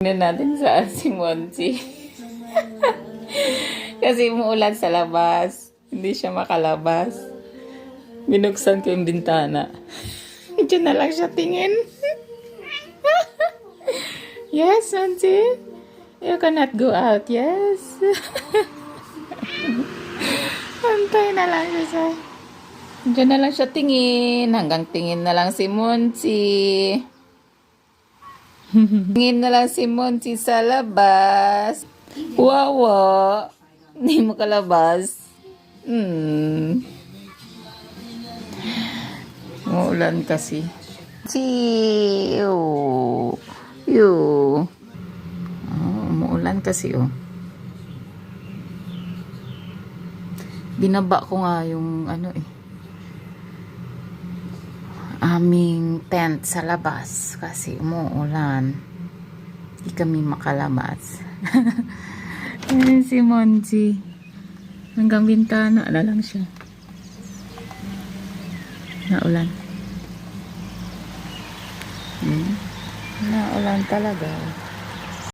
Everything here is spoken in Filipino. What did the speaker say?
Tingnan natin saan si Monty. Kasi umuulan sa labas. Hindi siya makalabas. Binuksan ko yung bintana. Diyan na lang siya tingin. Yes, Monty. You cannot go out. Yes. Antay na lang siya. Diyan na lang siya tingin. Hanggang tingin na lang si Monty. Tingin na lang si Monty sa labas. Wawa. Hindi mo kalabas. Umuulan kasi. Umuulan kasi Binaba ko nga yung aming tent sa labas kasi umuulan. Hindi kami makalabas. Ayan si Monty. Hanggang bintana na lang siya. Naulan. Naulan talaga.